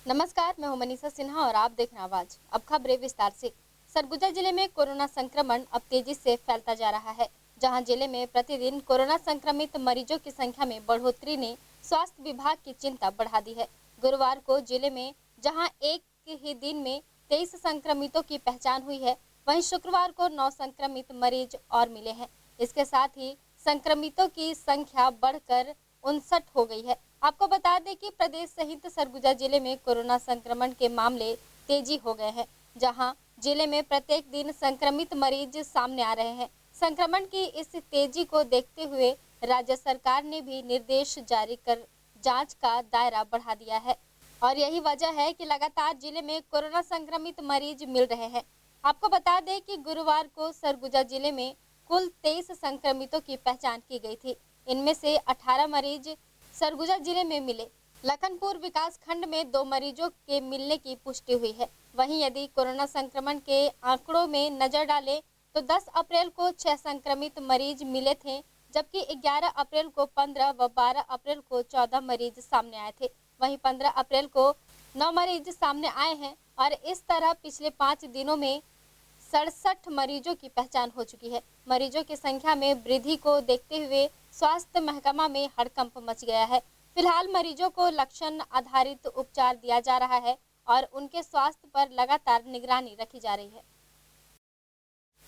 नमस्कार, मैं हूं मनीषा सिन्हा और आप देख रहे हैं आवाज। अब खबरें विस्तार से। सरगुजा जिले में कोरोना संक्रमण अब तेजी से फैलता जा रहा है, जहां जिले में प्रतिदिन कोरोना संक्रमित मरीजों की संख्या में बढ़ोतरी ने स्वास्थ्य विभाग की चिंता बढ़ा दी है। गुरुवार को जिले में जहां एक ही दिन में 23 संक्रमितों की पहचान हुई है, वहीं शुक्रवार को 9 संक्रमित मरीज और मिले हैं। इसके साथ ही संक्रमितों की संख्या बढ़कर 59 हो गई है। आपको बता दें कि प्रदेश सहित सरगुजा जिले में कोरोना संक्रमण के मामले तेजी हो गए हैं, जहां जिले में प्रत्येक दिन संक्रमित मरीज सामने आ रहे हैं। संक्रमण की इस तेजी को देखते हुए राज्य सरकार ने भी निर्देश जारी कर जांच का दायरा बढ़ा दिया है और यही वजह है कि लगातार जिले में कोरोना संक्रमित मरीज मिल रहे हैं। आपको बता दें कि गुरुवार को सरगुजा जिले में कुल 23 संक्रमितों की पहचान की गई थी। इनमें से 18 मरीज सरगुजा जिले में मिले। लखनपुर विकास खंड में 2 मरीजों के मिलने की पुष्टि हुई है। वहीं यदि कोरोना संक्रमण के आंकड़ों में नजर डालें तो 10 अप्रैल को 6 संक्रमित मरीज मिले थे, जबकि 11 अप्रैल को 15 व 12 अप्रैल को 14 मरीज सामने आए थे। वहीं 15 अप्रैल को 9 मरीज सामने आए हैं और इस तरह पिछले 5 दिनों में 67 मरीजों की पहचान हो चुकी है। मरीजों की संख्या में वृद्धि को देखते हुए स्वास्थ्य महकमा में हड़कंप मच गया है। फिलहाल मरीजों को लक्षण आधारित उपचार दिया जा रहा है और उनके स्वास्थ्य पर लगातार निगरानी रखी जा रही है।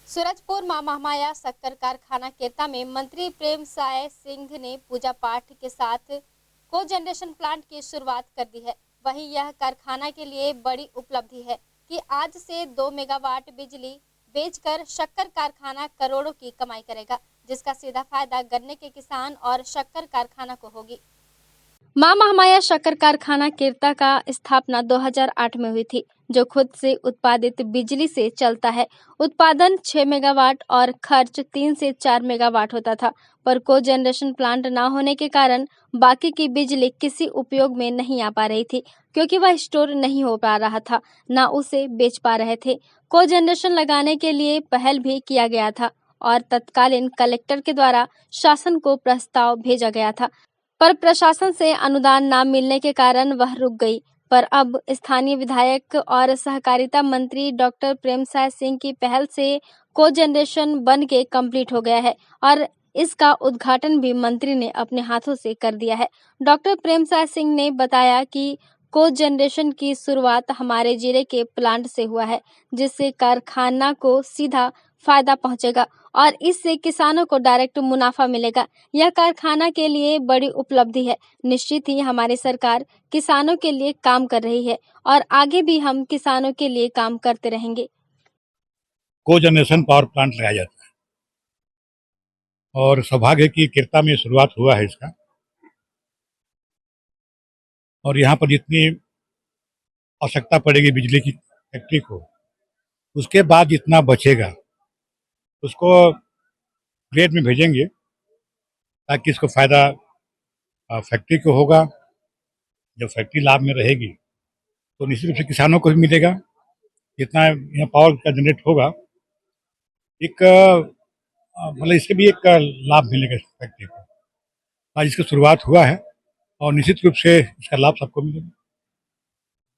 सूरजपुर मां महामाया शक्कर कारखाना केरता में मंत्री प्रेम साय सिंह ने पूजा पाठ के साथ को जनरेशन प्लांट की शुरुआत कर दी है। वहीं यह कारखाना के लिए बड़ी उपलब्धि है कि आज से 2 मेगावाट बिजली बेचकर शक्कर कारखाना करोड़ों की कमाई करेगा, जिसका सीधा फायदा गन्ने के किसान और शक्कर कारखाना को होगी। मां महामाया शक्कर कारखाना केरता का स्थापना 2008 में हुई थी, जो खुद से उत्पादित बिजली से चलता है। उत्पादन 6 मेगावाट और खर्च 3 से 4 मेगावाट होता था, पर को जनरेशन प्लांट न होने के कारण बाकी की बिजली किसी उपयोग में नहीं आ पा रही थी, क्योंकि वह स्टोर नहीं हो पा रहा था, न उसे बेच पा रहे थे। को जनरेशन लगाने के लिए पहल भी किया गया था और तत्कालीन कलेक्टर के द्वारा शासन को प्रस्ताव भेजा गया था, पर प्रशासन से अनुदान न मिलने के कारण वह रुक गई। पर अब स्थानीय विधायक और सहकारिता मंत्री डॉक्टर प्रेमसाय सिंह की पहल से को जनरेशन बन के कंप्लीट हो गया है और इसका उद्घाटन भी मंत्री ने अपने हाथों से कर दिया है। डॉक्टर प्रेमसाय सिंह ने बताया कि को जनरेशन की शुरुआत हमारे जिले के प्लांट से हुआ है, जिससे कारखाना को सीधा फायदा पहुंचेगा और इससे किसानों को डायरेक्ट मुनाफा मिलेगा। यह कारखाना के लिए बड़ी उपलब्धि है। निश्चित ही हमारी सरकार किसानों के लिए काम कर रही है और आगे भी हम किसानों के लिए काम करते रहेंगे। को जनरेशन पावर प्लांट लगाया जाता है और सौभाग्य की किरता में शुरुआत हुआ है इसका। और यहाँ पर जितनी आवश्यकता पड़ेगी बिजली की फैक्ट्री को, उसके बाद जितना बचेगा उसको ग्रेड में भेजेंगे, ताकि इसको फायदा फैक्ट्री को होगा। जब फैक्ट्री लाभ में रहेगी तो निश्चित रूप से किसानों को भी मिलेगा। जितना यहाँ पावर का जनरेट होगा, एक मतलब इसके भी एक लाभ मिलेगा इस फैक्ट्री को। आज इसकी शुरुआत हुआ है और निश्चित रूप से इसका लाभ सबको मिलेगा।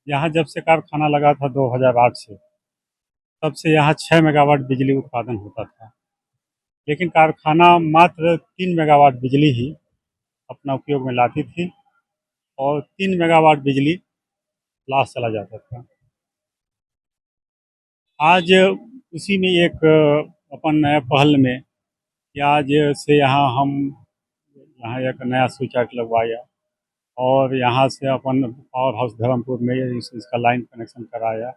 यहाँ जब से कारखाना लगा था 2008 से, तब से यहाँ 6 मेगावाट बिजली उत्पादन होता था, लेकिन कारखाना मात्र 3 मेगावाट बिजली ही अपना उपयोग में लाती थी और 3 मेगावाट बिजली लॉस चला जाता था। आज उसी में एक अपन नया पहल में कि आज से यहाँ एक नया स्विच आर्ट लगवाया और यहाँ से अपन पावर हाउस धर्मपुर में इसका लाइन कनेक्शन कराया।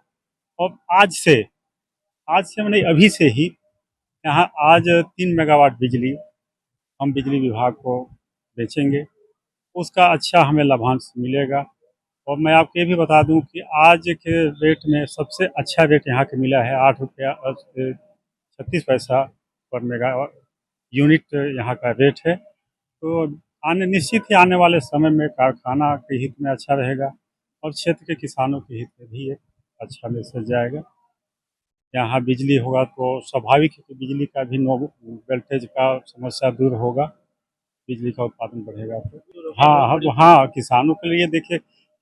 और आज से मैंने अभी से ही यहाँ आज 3 मेगावाट बिजली हम बिजली विभाग को बेचेंगे, उसका अच्छा हमें लाभांश मिलेगा। और मैं आपको ये भी बता दूं कि आज के रेट में सबसे अच्छा रेट यहाँ के मिला है 8 रुपया 36 पैसा पर मेगा यूनिट यहाँ का रेट है। तो निश्चित ही आने वाले समय में कारखाना के हित में अच्छा रहेगा और क्षेत्र के किसानों के हित में भी एक अच्छा मैसेज जाएगा। यहाँ बिजली होगा तो स्वाभाविक है कि बिजली का भी नो वोल्टेज का समस्या दूर होगा, बिजली का उत्पादन बढ़ेगा। तो हाँ, किसानों के लिए देखिए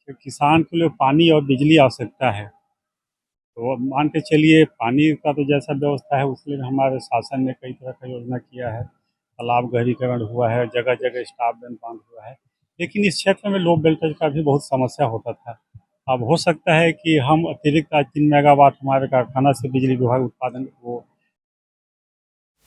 कि किसान के लिए पानी और बिजली आवश्यकता है। तो मान के चलिए पानी का तो जैसा व्यवस्था है उसके लिए हमारे शासन ने कई तरह का योजना किया है, तालाब गहरीकरण हुआ है, जगह जगह स्टाफ बैंक बांध हुआ है, लेकिन इस क्षेत्र में लो वोल्टेज का भी बहुत समस्या होता था। अब हो सकता है कि हम अतिरिक्त आज 3 मेगावाट हमारे कारखाना से बिजली विभाग उत्पादन वो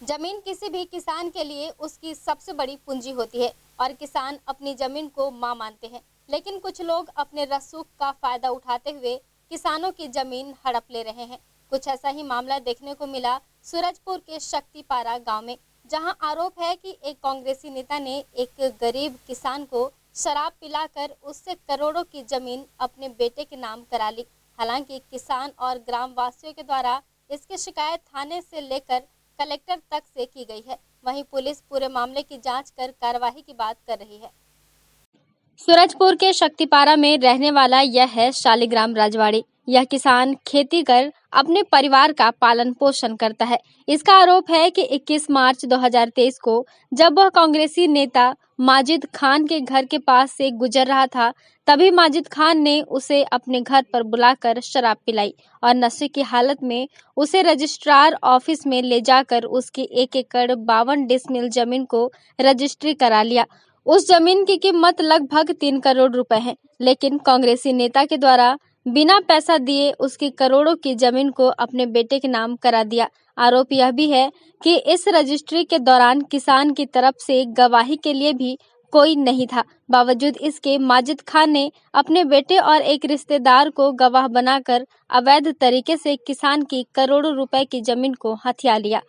जमीन किसी भी किसान के लिए उसकी सबसे बड़ी पूंजी होती है और किसान अपनी जमीन को मां मानते हैं, लेकिन कुछ लोग अपने रसूख का फायदा उठाते हुए किसानों की जमीन हड़प ले रहे हैं। कुछ ऐसा ही मामला देखने को मिला सूरजपुर के शक्तिपारा गांव में, जहां आरोप है कि एक कांग्रेसी नेता ने एक गरीब किसान को शराब पिलाकर उससे करोड़ों की जमीन अपने बेटे के नाम करा ली। हालांकि किसान और ग्रामवासियों के द्वारा इसकी शिकायत थाने से लेकर कलेक्टर तक से की गई है। वहीं पुलिस पूरे मामले की जांच कर कार्रवाई की बात कर रही है। सूरजपुर के शक्तिपारा में रहने वाला यह है शालिग्राम राजवाड़ी। यह किसान खेती कर अपने परिवार का पालन पोषण करता है। इसका आरोप है कि 21 मार्च 2023 को जब वह कांग्रेसी नेता माजिद खान के घर के पास से गुजर रहा था, तभी माजिद खान ने उसे अपने घर पर बुलाकर शराब पिलाई और नशे की हालत में उसे रजिस्ट्रार ऑफिस में ले जाकर उसकी 1 एकड़ 52 डिसमिल जमीन को रजिस्ट्री करा लिया। उस जमीन की कीमत लगभग 3 करोड़ रुपए है, लेकिन कांग्रेसी नेता के द्वारा बिना पैसा दिए उसकी करोड़ों की जमीन को अपने बेटे के नाम करा दिया। आरोप यह भी है कि इस रजिस्ट्री के दौरान किसान की तरफ से गवाही के लिए भी कोई नहीं था। बावजूद इसके माजिद खान ने अपने बेटे और एक रिश्तेदार को गवाह बनाकर अवैध तरीके से किसान की करोड़ों रुपए की जमीन को हथिया लिया।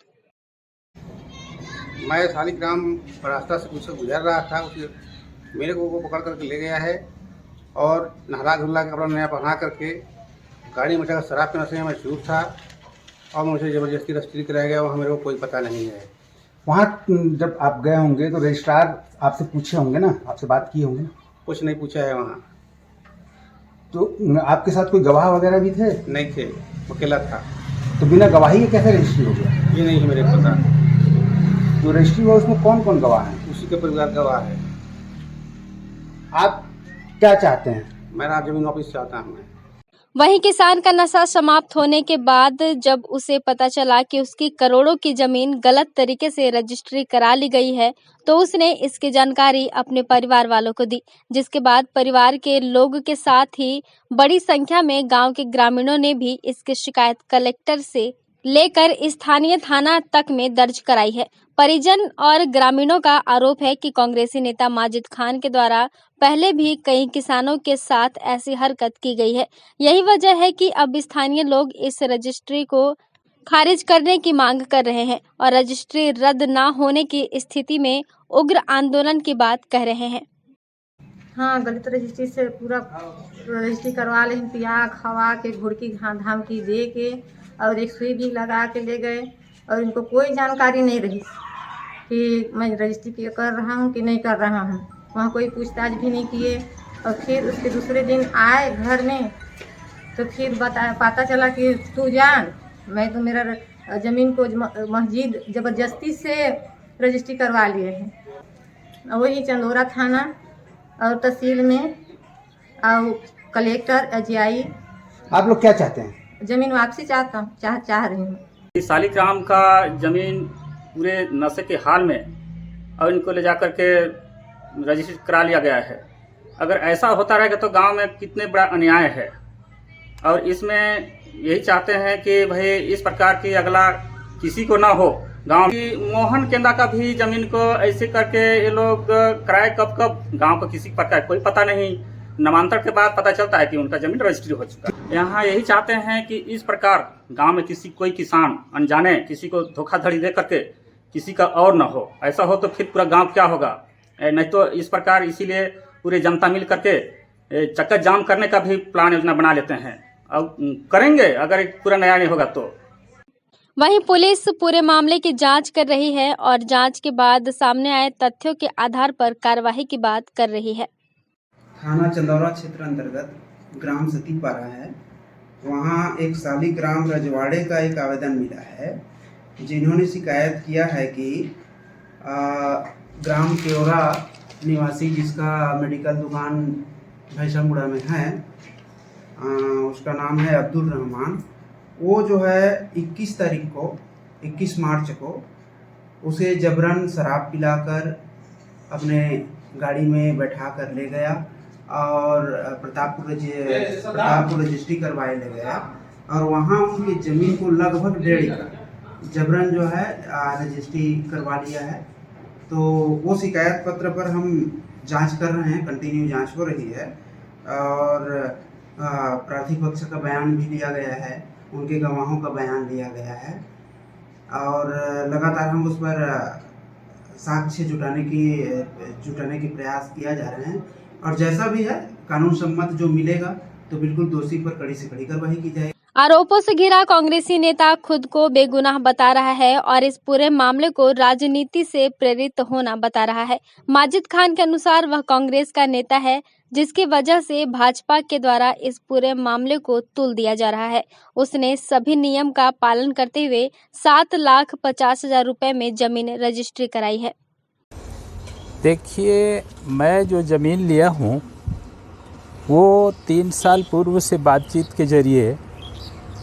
मैं शालिग्राम रास्ता से कुछ गुजर रहा था, उसे मेरे को वो पकड़ करके ले गया है और नहला धुला के कपड़ा नया पहना करके गाड़ी में बैठा शराब के नशे में चूर था और मुझे ज़बरदस्ती रजिस्ट्री कराया गया। वहाँ मेरे को कोई पता नहीं है। वहाँ जब आप गए होंगे तो रजिस्ट्रार आपसे पूछे होंगे ना, आपसे बात की होंगे? कुछ नहीं पूछा है वहाँ। तो आपके साथ कोई गवाह वगैरह भी थे? नहीं थे, अकेला था। तो बिना गवाही के कैसे रजिस्ट्री हो गया? ये नहीं है मेरे को पता। जो रजिस्ट्री हुआ उसमें कौन कौन गवाह हैं? उसी के परिवार गवाह है। आप क्या चाहते हैं? मेरा जमीन वापस चाहता हूँ मैं। वहीं किसान का नशा समाप्त होने के बाद जब उसे पता चला कि उसकी करोड़ों की जमीन गलत तरीके से रजिस्ट्री करा ली गई है, तो उसने इसकी जानकारी अपने परिवार वालों को दी, जिसके बाद परिवार के लोग के साथ ही बड़ी संख्या में गांव के ग्रामीणों ने भी इसकी शिकायत कलेक्टर से लेकर स्थानीय थाना तक में दर्ज कराई है। परिजन और ग्रामीणों का आरोप है कि कांग्रेसी नेता माजिद खान के द्वारा पहले भी कई किसानों के साथ ऐसी हरकत की गई है। यही वजह है कि अब स्थानीय लोग इस रजिस्ट्री को खारिज करने की मांग कर रहे हैं और रजिस्ट्री रद्द न होने की स्थिति में उग्र आंदोलन की बात कह रहे हैं। हाँ, गलत रजिस्ट्री से पूरा रजिस्ट्री करवा ले, पिया खवा के घुड़की धाम की दे के और एक सुई भी लगा के ले गए और इनको कोई जानकारी नहीं रही कि मैं रजिस्ट्री पे कर रहा हूँ कि नहीं कर रहा हूँ। वहाँ कोई पूछताछ भी नहीं किए और फिर उसके दूसरे दिन आए घर में तो फिर पता चला कि तू जान, मैं तो मेरा ज़मीन को मस्जिद ज़बरदस्ती से रजिस्ट्री करवा लिए हैं। वही चंदोरा थाना और तहसील में और कलेक्टर एजीआई। आप लोग क्या चाहते हैं? ज़मीन वापसी चाह रही हूँ। शालिग्राम का ज़मीन पूरे नशे के हाल में और इनको ले जाकर के रजिस्ट्री करा लिया गया है। अगर ऐसा होता रहेगा तो गांव में कितने बड़ा अन्याय है और इसमें यही चाहते हैं कि भाई इस प्रकार की अगला किसी को ना हो। गांव की मोहन केंद्र का भी ज़मीन को ऐसे करके ये लोग कराए कब गांव को किसी प्रकार कोई पता नहीं। नामांतरण के बाद पता चलता है कि उनका जमीन रजिस्ट्री हो चुका है। यहाँ यही चाहते हैं कि इस प्रकार गांव में कोई किसान अनजाने किसी को धोखाधड़ी दे करके किसी का और न हो। ऐसा हो तो फिर पूरा गांव क्या होगा? नहीं तो इस प्रकार इसीलिए पूरे जनता मिल करके चक्कर जाम करने का भी प्लान योजना बना लेते हैं और करेंगे अगर पूरा नया नहीं होगा तो। वहीं पुलिस पूरे मामले की जांच कर रही है और जांच के बाद सामने आए तथ्यों के आधार पर कार्रवाई की बात कर रही है। थाना चंदौरा क्षेत्र अंतर्गत ग्राम सतीपारा है। वहाँ एक शालिग्राम रजवाड़े का एक आवेदन मिला है, जिन्होंने शिकायत किया है कि ग्राम केवरा निवासी जिसका मेडिकल दुकान भैंसामुड़ा में है। उसका नाम है अब्दुल रहमान। वो जो है 21 मार्च को उसे जबरन शराब पिलाकर अपने गाड़ी में बैठा कर ले गया और प्रतापपुर रजिस्ट्री करवाए ले गया और वहाँ उनकी ज़मीन को लगभग 1.5 एकड़ जबरन जो है रजिस्ट्री करवा लिया है। तो वो शिकायत पत्र पर हम जांच कर रहे हैं, कंटिन्यू जांच हो रही है और प्रार्थी पक्ष का बयान भी लिया गया है, उनके गवाहों का बयान लिया गया है और लगातार हम उस पर साक्ष्य जुटाने की प्रयास किया जा रहे हैं और जैसा भी है कानून सम्मत जो मिलेगा तो बिल्कुल दोषी पर कड़ी से कड़ी कार्रवाई की जाएगी। आरोपों से घिरा कांग्रेसी नेता खुद को बेगुनाह बता रहा है और इस पूरे मामले को राजनीति से प्रेरित होना बता रहा है। माजिद खान के अनुसार वह कांग्रेस का नेता है, जिसकी वजह से भाजपा के द्वारा इस पूरे मामले को तुल दिया जा रहा है। उसने सभी नियम का पालन करते हुए 7,50,000 रुपए में जमीन रजिस्ट्री कराई है। देखिए, मैं जो ज़मीन लिया हूँ वो 3 साल पूर्व से बातचीत के जरिए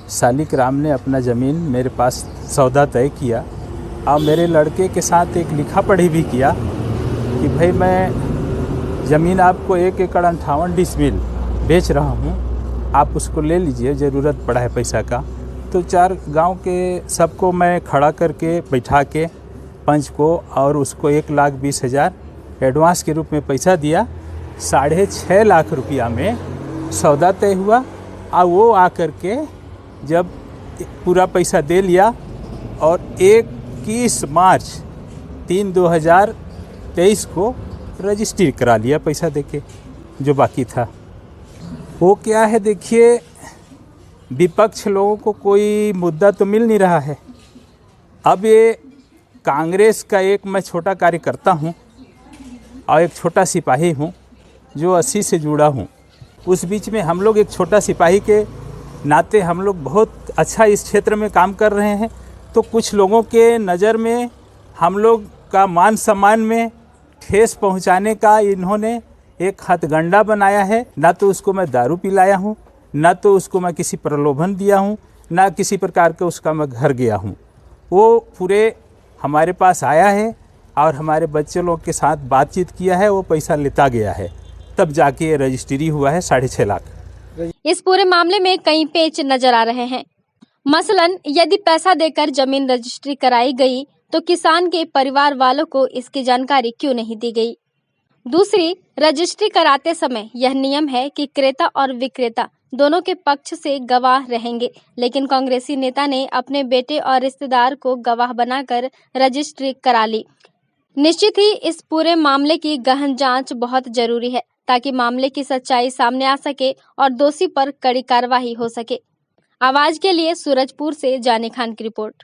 सालिक राम ने अपना ज़मीन मेरे पास सौदा तय किया और मेरे लड़के के साथ एक लिखा पढ़ी भी किया कि भाई मैं ज़मीन आपको 1 एकड़ 58 डिसमिल बेच रहा हूँ, आप उसको ले लीजिए, ज़रूरत पड़ा है पैसा का। तो 4 गांव के सबको मैं खड़ा करके बैठा के पंच को और उसको 1,20,000 एडवांस के रूप में पैसा दिया। 6.5 लाख रुपया में सौदा तय हुआ और वो आकर के जब पूरा पैसा दे लिया और 21 मार्च 2023 को रजिस्ट्री करा लिया पैसा देके जो बाकी था। वो क्या है, देखिए विपक्ष लोगों को कोई मुद्दा तो मिल नहीं रहा है। अब ये कांग्रेस का एक मैं छोटा कार्यकर्ता हूँ और एक छोटा सिपाही हूँ जो 80 से जुड़ा हूँ। उस बीच में हम लोग एक छोटा सिपाही के नाते हम लोग बहुत अच्छा इस क्षेत्र में काम कर रहे हैं। तो कुछ लोगों के नज़र में हम लोग का मान सम्मान में ठेस पहुंचाने का इन्होंने एक हथगंडा बनाया है। ना तो उसको मैं दारू पिलाया हूं, ना तो उसको मैं किसी प्रलोभन दिया हूं, ना किसी प्रकार का उसका मैं घर गया हूं। वो पूरे हमारे पास आया है और हमारे बच्चे लोग के साथ बातचीत किया है, वो पैसा लेता गया है, तब जाके ये रजिस्ट्री हुआ है 6.5 लाख। इस पूरे मामले में कई पेच नजर आ रहे हैं। मसलन यदि पैसा देकर जमीन रजिस्ट्री कराई गई तो किसान के परिवार वालों को इसकी जानकारी क्यों नहीं दी गई। दूसरी, रजिस्ट्री कराते समय यह नियम है कि क्रेता और विक्रेता दोनों के पक्ष से गवाह रहेंगे, लेकिन कांग्रेसी नेता ने अपने बेटे और रिश्तेदार को गवाह बनाकर रजिस्ट्री करा ली। निश्चित ही इस पूरे मामले की गहन जांच बहुत जरूरी है ताकि मामले की सच्चाई सामने आ सके और दोषी पर कड़ी कार्रवाई हो सके। आवाज के लिए सूरजपुर से जानी खान की रिपोर्ट।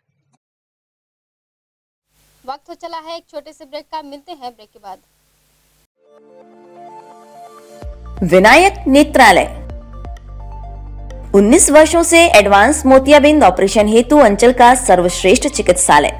वक्त हो चला है एक छोटे से ब्रेक का, मिलते हैं ब्रेक के बाद। विनायक नेत्रालय 19 वर्षों से एडवांस मोतियाबिंद ऑपरेशन हेतु अंचल का सर्वश्रेष्ठ चिकित्सालय।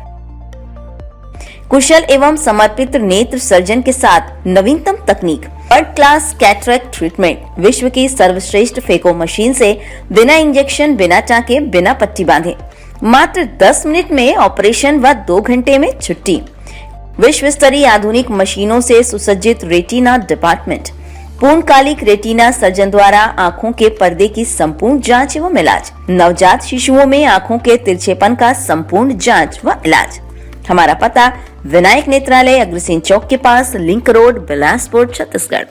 कुशल एवं समर्पित नेत्र सर्जन के साथ नवीनतम तकनीक, वर्ल्ड क्लास कैटरेक्ट ट्रीटमेंट, विश्व की सर्वश्रेष्ठ फेको मशीन से बिना इंजेक्शन, बिना टाँके, बिना पट्टी बांधे मात्र 10 मिनट में ऑपरेशन व 2 घंटे में छुट्टी। विश्व स्तरीय आधुनिक मशीनों से सुसज्जित रेटिना डिपार्टमेंट, पूर्णकालिक रेटिना सर्जन द्वारा आंखों के पर्दे की संपूर्ण जांच एवं इलाज, नवजात शिशुओं में आंखों के तिरछेपन का संपूर्ण जांच व इलाज। हमारा पता विनायक नेत्रालय, अग्रसेन चौक के पास, लिंक रोड, बिलासपुर, छत्तीसगढ़।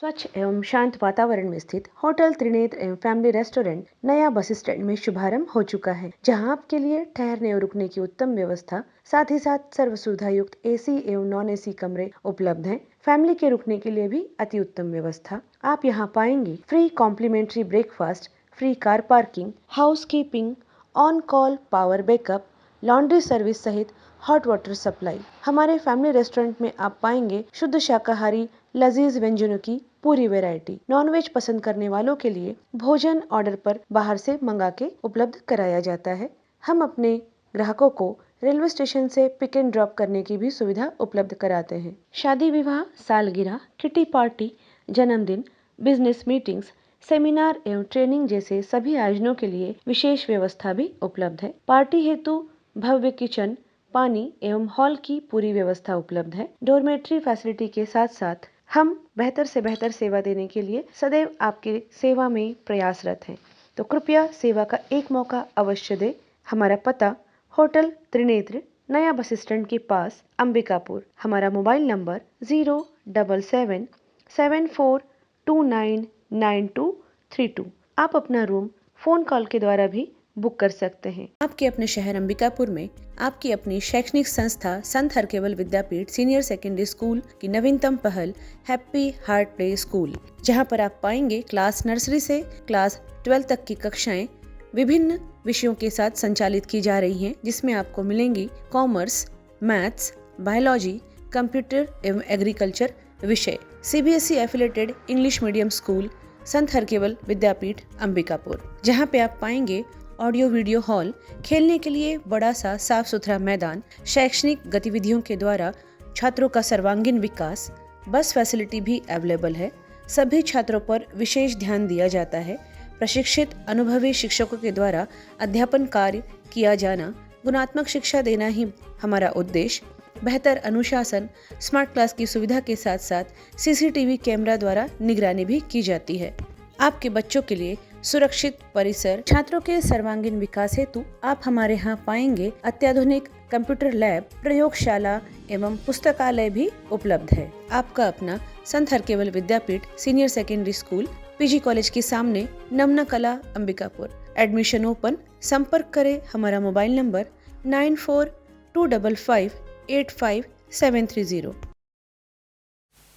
स्वच्छ एवं शांत वातावरण में स्थित होटल त्रिनेत्र एवं फैमिली रेस्टोरेंट नया बस स्टैंड में शुभारंभ हो चुका है, जहां आपके लिए ठहरने और रुकने की उत्तम व्यवस्था, साथ ही साथ सर्व सुविधा युक्त एसी एवं नॉन एसी कमरे उपलब्ध हैं। फैमिली के रुकने के लिए भी अति उत्तम व्यवस्था। आप यहाँ पाएंगे free complimentary breakfast, free car parking, house keeping, on call power backup, laundry service सहित हॉट वाटर सप्लाई। हमारे फैमिली रेस्टोरेंट में आप पाएंगे शुद्ध शाकाहारी लजीज व्यंजनों की पूरी वैरायटी। नॉनवेज पसंद करने वालों के लिए भोजन ऑर्डर पर बाहर से मंगा के उपलब्ध कराया जाता है। हम अपने ग्राहकों को रेलवे स्टेशन से पिक एंड ड्रॉप करने की भी सुविधा उपलब्ध कराते हैं। शादी विवाह, सालगिरह, किटी पार्टी, जन्मदिन, बिजनेस मीटिंग्स, सेमिनार एवं ट्रेनिंग जैसे सभी आयोजनों के लिए विशेष व्यवस्था भी उपलब्ध है। पार्टी हेतु भव्य किचन, पानी एवं हॉल की पूरी व्यवस्था उपलब्ध है। डॉर्मेट्री फैसिलिटी के साथ साथ हम बेहतर से बेहतर सेवा देने के लिए सदैव आपकी सेवा में प्रयासरत हैं। तो कृपया सेवा का एक मौका अवश्य दें। हमारा पता होटल त्रिनेत्र, नया बस स्टैंड के पास, अंबिकापुर। हमारा मोबाइल नंबर 07774299232। आप अपना रूम फोन कॉल के द्वारा भी बुक कर सकते हैं। आपके अपने शहर अंबिकापुर में आपकी अपनी शैक्षणिक संस्था संत Harkewal Vidyapeeth senior secondary school की नवीनतम पहल हैप्पी हार्ट प्ले स्कूल, जहां पर आप पाएंगे क्लास नर्सरी से क्लास 12 तक की कक्षाएं विभिन्न विषयों के साथ संचालित की जा रही हैं, जिसमें आपको मिलेंगी कॉमर्स, मैथ्स, बायोलॉजी, कंप्यूटर एवं एग्रीकल्चर विषय। CBSE affiliated English medium school संत हरकेवल विद्यापीठ अंबिकापुर, जहां पे आप पाएंगे ऑडियो वीडियो हॉल, खेलने के लिए बड़ा सा साफ सुथरा मैदान, शैक्षणिक गतिविधियों के द्वारा छात्रों का सर्वांगीण विकास, बस फैसिलिटी भी अवेलेबल है। सभी छात्रों पर विशेष ध्यान दिया जाता है। प्रशिक्षित अनुभवी शिक्षकों के द्वारा अध्यापन कार्य किया जाना, गुणात्मक शिक्षा देना ही हमारा उद्देश्य। बेहतर अनुशासन, स्मार्ट क्लास की सुविधा के साथ साथ CCTV कैमरा द्वारा निगरानी भी की जाती है। आपके बच्चों के लिए सुरक्षित परिसर, छात्रों के सर्वांगीण विकास हेतु आप हमारे यहाँ पाएंगे अत्याधुनिक कंप्यूटर लैब, प्रयोगशाला एवं पुस्तकालय भी उपलब्ध है। आपका अपना Sant Harkewal Vidyapeeth senior secondary school, PG college के सामने, नमना कला, अंबिकापुर। Admission open. संपर्क करें हमारा मोबाइल नंबर 9425585730।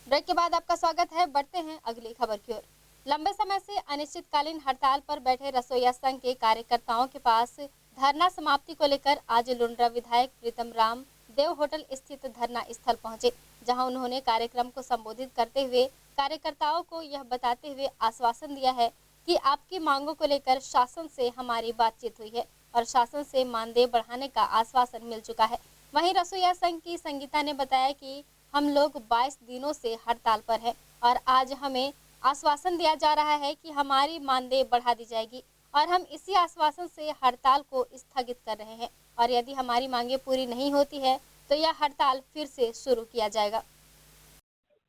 ब्रेक के बाद आपका स्वागत है। बढ़ते हैं अगली खबर की ओर। लंबे समय से अनिश्चितकालीन हड़ताल पर बैठे रसोइया संघ के कार्यकर्ताओं के पास धरना समाप्ति को लेकर आज लुंड्रा विधायक प्रीतम राम देव होटल स्थित धरना स्थल पहुंचे, जहां उन्होंने कार्यक्रम को संबोधित करते हुए कार्यकर्ताओं को यह बताते हुए आश्वासन दिया है कि आपकी मांगों को लेकर शासन से हमारी बातचीत हुई है और शासन से मानदेय बढ़ाने का आश्वासन मिल चुका है। वहीं रसोइया संघ की संगीता ने बताया कि हम लोग 22 दिनों से हड़ताल पर हैं और आज हमें आश्वासन दिया जा रहा है कि हमारी मानदेय बढ़ा दी जाएगी और हम इसी आश्वासन से हड़ताल को स्थगित कर रहे हैं और यदि हमारी मांगे पूरी नहीं होती है तो यह हड़ताल फिर से शुरू किया जाएगा।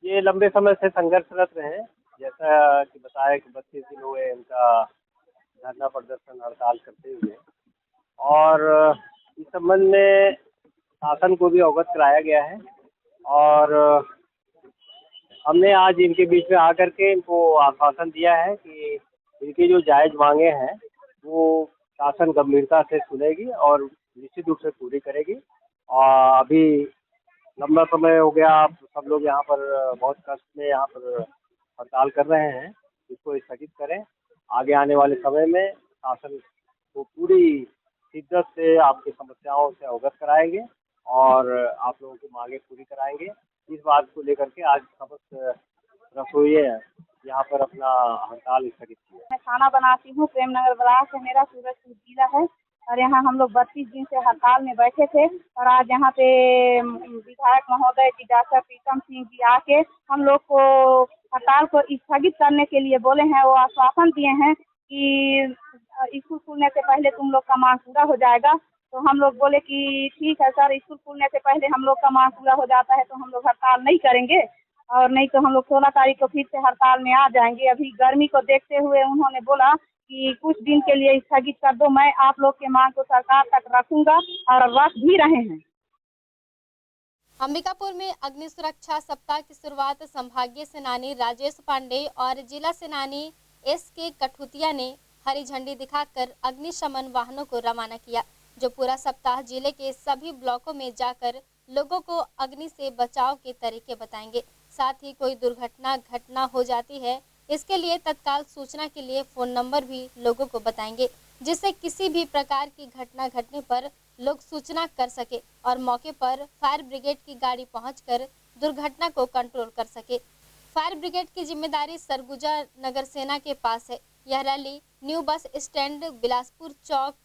ये लंबे समय से संघर्षरत रहे, जैसा कि बताया कि 32 दिन हुए इनका धरना प्रदर्शन हड़ताल करते हुए, और इस संबंध में शासन को भी अवगत कराया गया है और हमने आज इनके बीच में आकर के इनको आश्वासन दिया है कि इनकी जो जायज़ मांगे हैं वो शासन गंभीरता से सुनेगी और निश्चित रूप से पूरी करेगी। और अभी लंबा समय हो गया, आप सब लोग यहाँ पर बहुत कष्ट में यहाँ पर हड़ताल कर रहे हैं, इसको स्थगित करें। आगे आने वाले समय में शासन को पूरी शिद्दत से आपकी समस्याओं से अवगत कराएंगे और आप लोगों की मांगे पूरी कराएंगे। इस बात को लेकर के आज समस्त रसोइये यहाँ पर अपना हड़ताल स्थगित किया। मैं खाना बनाती हूँ, प्रेमनगर ब्लॉक से मेरा सूरजपुर जिला है और यहाँ हम लोग 32 दिन से हड़ताल में बैठे थे और आज यहाँ पे विधायक महोदय जी डॉक्टर प्रीतम सिंह जी आके हम लोग को हड़ताल को स्थगित करने के लिए बोले हैं। वो आश्वासन दिए हैं कि स्कूल खुलने से पहले तुम लोग का मांग पूरा हो जाएगा। तो हम लोग बोले कि ठीक है सर, स्कूल खुलने से पहले हम लोग का मांग पूरा हो जाता है तो हम लोग हड़ताल नहीं करेंगे और नहीं तो हम लोग 16 तारीख को फिर से हड़ताल में आ जाएंगे। अभी गर्मी को देखते हुए उन्होंने बोला कि कुछ दिन के लिए स्थगित कर दो, मैं आप लोग के मांग को सरकार तक रखूंगा और रख भी रहे हैं। अंबिकापुर में अग्नि सुरक्षा सप्ताह की शुरुआत संभागीय सेनानी राजेश पांडे और जिला सेनानी SK कठुतिया ने हरी झंडी दिखाकर अग्निशमन वाहनों को रवाना किया, जो पूरा सप्ताह जिले के सभी ब्लॉकों में जाकर लोगों को अग्नि से बचाव के तरीके बताएंगे। साथ ही कोई घटना हो जाती है, इसके लिए तत्काल सूचना के लिए फ़ोन नंबर भी लोगों को बताएंगे, जिससे किसी भी प्रकार की घटना घटने पर लोग सूचना कर सके और मौके पर फायर ब्रिगेड की गाड़ी पहुंचकर दुर्घटना को कंट्रोल कर सके। फायर ब्रिगेड की जिम्मेदारी सरगुजा नगर सेना के पास है। यह rally new bus stand, Bilaspur chowk,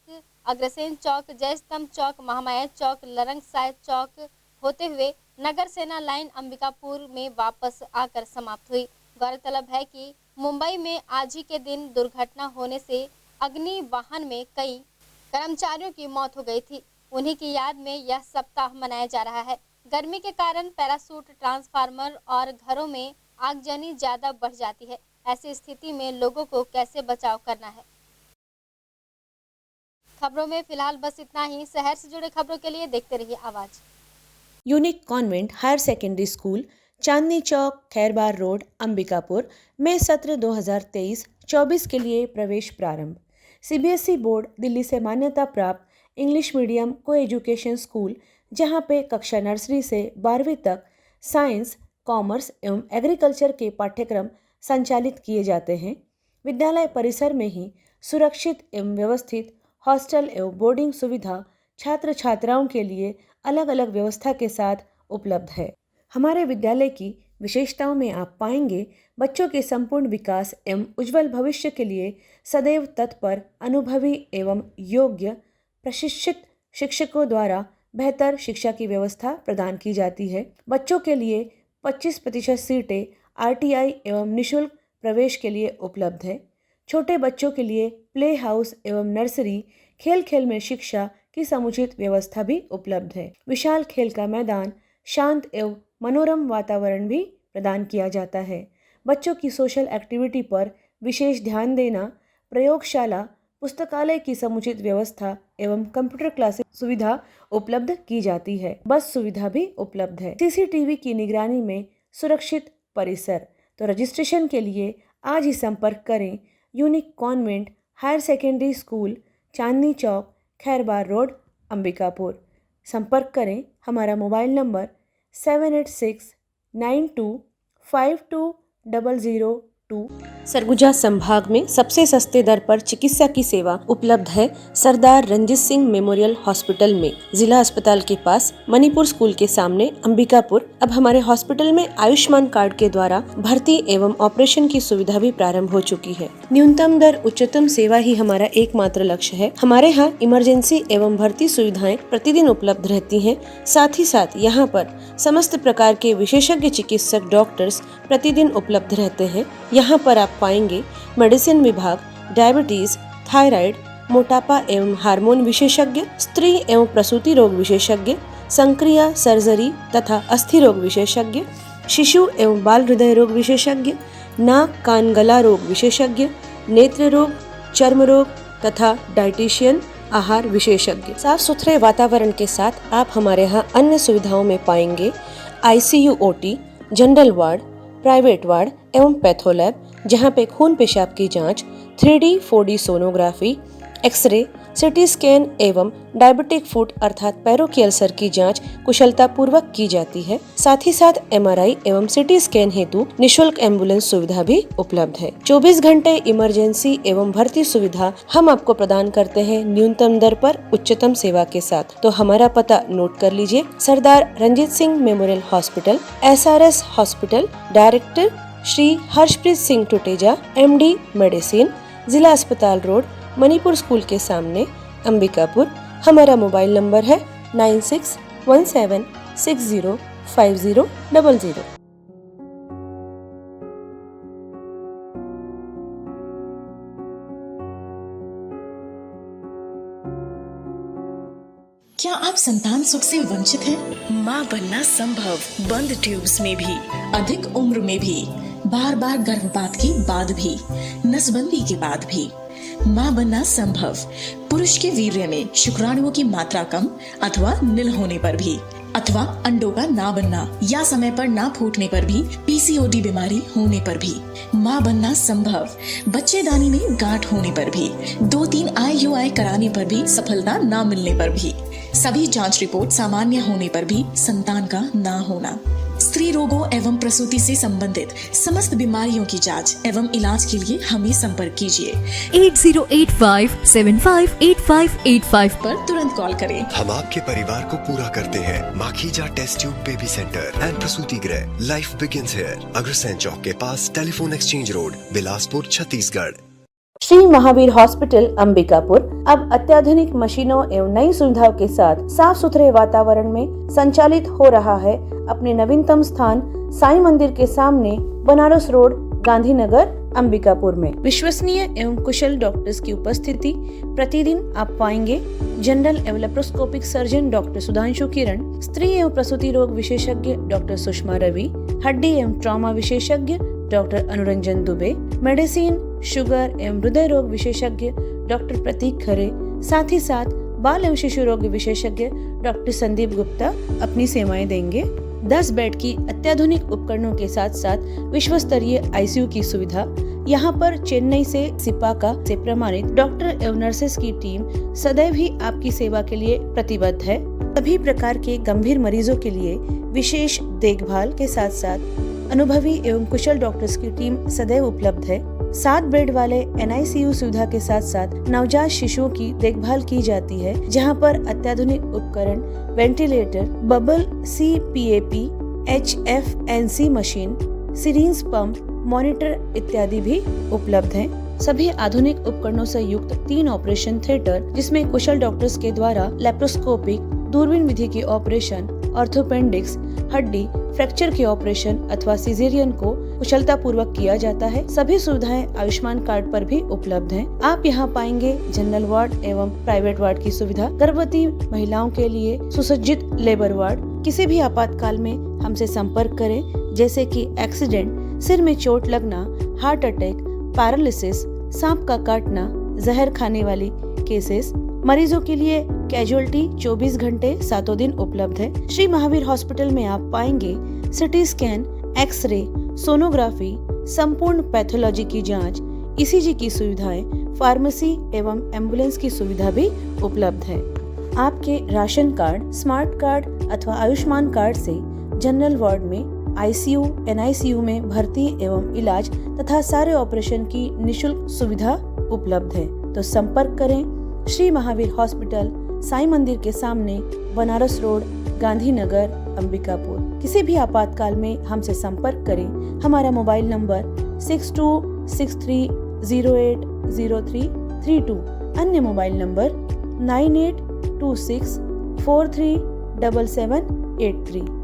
Agrasen chowk, Jaistambh chowk, Mahamaya chowk, Larang Sahib chowk होते हुए नगर सेना लाइन अंबिकापुर में वापस आकर समाप्त हुई। गौरतलब है कि मुंबई में आज ही के दिन दुर्घटना होने से अग्नि वाहन में कई कर्मचारियों की मौत हो गई थी। उन्हीं की याद में यह सप्ताह मनाया जा रहा है। गर्मी के कारण पैराशूट, ट्रांसफार्मर और घरों में आगजनी ज्यादा बढ़ जाती है। ऐसी स्थिति में लोगों को कैसे बचाव करना है। खबरों में फिलहाल बस इतना ही। शहर से जुड़े खबरों के लिए देखते रहिए आवाज। Unique convent higher secondary school, Chandni chowk, Khairbar road, Ambikapur में सत्र 2023-24 के लिए प्रवेश प्रारंभ। सीबीएसई बोर्ड दिल्ली से मान्यता प्राप्त इंग्लिश मीडियम को एजुकेशन स्कूल, जहां पे कक्षा नर्सरी से 12वीं तक साइंस, कॉमर्स एवं एग्रीकल्चर के पाठ्यक्रम संचालित किए जाते हैं। विद्यालय परिसर में ही सुरक्षित एवं व्यवस्थित हॉस्टल एवं बोर्डिंग सुविधा छात्र छात्राओं के लिए अलग अलग व्यवस्था के साथ उपलब्ध है। हमारे विद्यालय की विशेषताओं में आप पाएंगे बच्चों के संपूर्ण विकास एवं उज्जवल भविष्य के लिए सदैव तत्पर, अनुभवी एवं योग्य प्रशिक्षित शिक्षकों द्वारा बेहतर शिक्षा की व्यवस्था प्रदान की जाती है। बच्चों के लिए 25% सीटें आरटीआई एवं निःशुल्क प्रवेश के लिए उपलब्ध है। छोटे बच्चों के लिए प्ले हाउस एवं नर्सरी, खेल खेल में शिक्षा की समुचित व्यवस्था भी उपलब्ध है। विशाल खेल का मैदान, शांत एवं मनोरम वातावरण भी प्रदान किया जाता है। बच्चों की सोशल एक्टिविटी पर विशेष ध्यान देना, प्रयोगशाला, पुस्तकालय की समुचित व्यवस्था एवं कंप्यूटर क्लासेस सुविधा उपलब्ध की जाती है। बस सुविधा भी उपलब्ध है। सीसीटीवी की निगरानी में सुरक्षित परिसर। तो रजिस्ट्रेशन के लिए आज ही संपर्क करें unique convent higher secondary school, Chandni chowk, Khairbar road, Ambikapur. संपर्क करें हमारा मोबाइल नंबर 7869252002। सरगुजा संभाग में सबसे सस्ते दर पर चिकित्सा की सेवा उपलब्ध है सरदार रंजीत सिंह मेमोरियल हॉस्पिटल में, जिला अस्पताल के पास, मणिपुर स्कूल के सामने, अंबिकापुर। अब हमारे हॉस्पिटल में आयुष्मान कार्ड के द्वारा भर्ती एवं ऑपरेशन की सुविधा भी प्रारंभ हो चुकी है। न्यूनतम दर उच्चतम सेवा ही हमारा एकमात्र लक्ष्य है। हमारे यहाँ इमरजेंसी एवं भर्ती सुविधाएं प्रतिदिन उपलब्ध रहती हैं। साथ ही साथ यहाँ पर समस्त प्रकार के विशेषज्ञ चिकित्सक डॉक्टर्स प्रतिदिन उपलब्ध रहते हैं। यहाँ पर आप पाएंगे मेडिसिन विभाग, डायबिटीज, थायराइड, मोटापा एवं हार्मोन विशेषज्ञ, स्त्री एवं प्रसूति रोग विशेषज्ञ, संक्रिया, सर्जरी तथा अस्थि रोग विशेषज्ञ, शिशु एवं बाल हृदय रोग विशेषज्ञ, नाक कान गला रोग विशेषज्ञ, नेत्र रोग, चर्म रोग तथा डाइटिशियन, आहार विशेषज्ञ। साफ सुथरे वातावरण के साथ आप हमारे यहाँ अन्य सुविधाओं में पाएंगे ICU, OT, general ward, private ward एवं पैथोलैब, जहां पे खून पेशाब की जांच, 3D 4D sonography, x-ray, CT scan एवं डायबिटिक फुट अर्थात पैरों की अल्सर की जांच कुशलता पूर्वक की जाती है। साथ ही साथ MRI एवं सिटी स्कैन हेतु निःशुल्क एम्बुलेंस सुविधा भी उपलब्ध है। 24 घंटे इमरजेंसी एवं भर्ती सुविधा हम आपको प्रदान करते हैं न्यूनतम दर पर उच्चतम सेवा के साथ। तो हमारा पता नोट कर लीजिए। Sardar Ranjit Singh memorial hospital, SRS hospital, director Shri Harshpreet Singh Tuteja, MD medicine, जिला अस्पताल रोड, मणिपुर स्कूल के सामने, अंबिकापुर। हमारा मोबाइल नंबर है 9617605000। क्या आप संतान सुख से वंचित हैं? माँ बनना संभव, बंद ट्यूब्स में भी, अधिक उम्र में भी, बार बार गर्भपात के बाद भी, नसबंदी के बाद भी। माँ बनना संभव, पुरुष के वीर्य में शुक्राणुओं की मात्रा कम अथवा निल होने पर भी, अथवा अंडों का ना बनना या समय पर ना फूटने पर भी, PCOD बीमारी होने पर भी। माँ बनना संभव, बच्चेदानी में गांठ होने पर भी, 2-3 IUI कराने पर भी सफलता ना मिलने पर भी, सभी जांच रिपोर्ट सामान्य होने पर भी संतान का ना होना। स्त्री रोगों एवं प्रसूति से संबंधित समस्त बीमारियों की जांच एवं इलाज के लिए हमें संपर्क कीजिए 8085758585 पर तुरंत कॉल करें। हम आपके परिवार को पूरा करते हैं। Makhija test tube baby centre and प्रसूति गृह, life begins here, Agrasen chowk के पास, telephone exchange road, Bilaspur, Chhattisgarh. Shri Mahavir hospital, Ambikapur अब अत्याधुनिक मशीनों एवं नई सुविधाओं के साथ साफ सुथरे वातावरण में संचालित हो रहा है। अपने नवीनतम स्थान साईं मंदिर के सामने, बनारस रोड, गांधीनगर, अंबिकापुर में। विश्वसनीय एवं कुशल डॉक्टर्स की उपस्थिति प्रतिदिन आप पाएंगे। जनरल एवं लेप्रोस्कोपिक सर्जन डॉक्टर सुधांशु किरण, स्त्री एवं प्रसूति रोग विशेषज्ञ डॉक्टर सुषमा रवि, हड्डी एवं ट्रॉमा विशेषज्ञ doctor Anuranjan Dubey, medicine, sugar एवं हृदय रोग विशेषज्ञ डॉक्टर प्रतीक खरे, साथ ही साथ बाल एवं शिशु रोग विशेषज्ञ डॉक्टर संदीप गुप्ता अपनी सेवाएं देंगे। 10 बेड की अत्याधुनिक उपकरणों के साथ साथ विश्व स्तरीय आईसीयू की सुविधा। यहाँ पर चेन्नई से सिपाका से प्रमाणित डॉक्टर एवं नर्सेस की टीम सदैव ही आपकी सेवा के लिए प्रतिबद्ध है। सभी प्रकार के गंभीर मरीजों के लिए विशेष देखभाल के साथ साथ अनुभवी एवं कुशल डॉक्टर्स की टीम सदैव उपलब्ध है। 7 बेड वाले NICU सुविधा के साथ साथ नवजात शिशुओं की देखभाल की जाती है, जहां पर अत्याधुनिक उपकरण, ventilator, bubble CPAP, HFNC machine, syringe pump, monitor इत्यादि भी उपलब्ध हैं। सभी आधुनिक उपकरणों से युक्त 3 ऑपरेशन थिएटर, जिसमें कुशल डॉक्टर्स के द्वारा लेप्रोस्कोपिक, दूरबीन विधि के ऑपरेशन, ऑर्थोपेंडिक्स, हड्डी फ्रैक्चर के ऑपरेशन अथवा सिजेरियन को कुशलता पूर्वक किया जाता है। सभी सुविधाएं आयुष्मान कार्ड पर भी उपलब्ध हैं। आप यहां पाएंगे जनरल वार्ड एवं प्राइवेट वार्ड की सुविधा, गर्भवती महिलाओं के लिए सुसज्जित लेबर वार्ड। किसी भी आपातकाल में हमसे संपर्क करें, जैसे कि एक्सीडेंट, सिर में चोट लगना, हार्ट अटैक, पैरालिसिस, सांप का काटना, जहर खाने वाली केसेस। मरीजों के लिए कैजुअलिटी 24 घंटे 7 दिन उपलब्ध है। श्री महावीर हॉस्पिटल में आप पाएंगे सिटी स्कैन, एक्सरे, सोनोग्राफी, संपूर्ण पैथोलॉजी की जांच, ECG की सुविधाएं, फार्मेसी एवं एम्बुलेंस की सुविधा भी उपलब्ध है। आपके राशन कार्ड, स्मार्ट कार्ड अथवा आयुष्मान कार्ड से जनरल वार्ड में ICU, NICU में भर्ती एवं इलाज तथा सारे ऑपरेशन की निशुल्क सुविधा उपलब्ध है। तो संपर्क करें श्री महावीर हॉस्पिटल, साईं मंदिर के सामने, बनारस रोड, गांधीनगर, अंबिकापुर। किसी भी आपातकाल में हमसे संपर्क करें। हमारा मोबाइल नंबर 6263080332, अन्य मोबाइल नंबर 9826437783।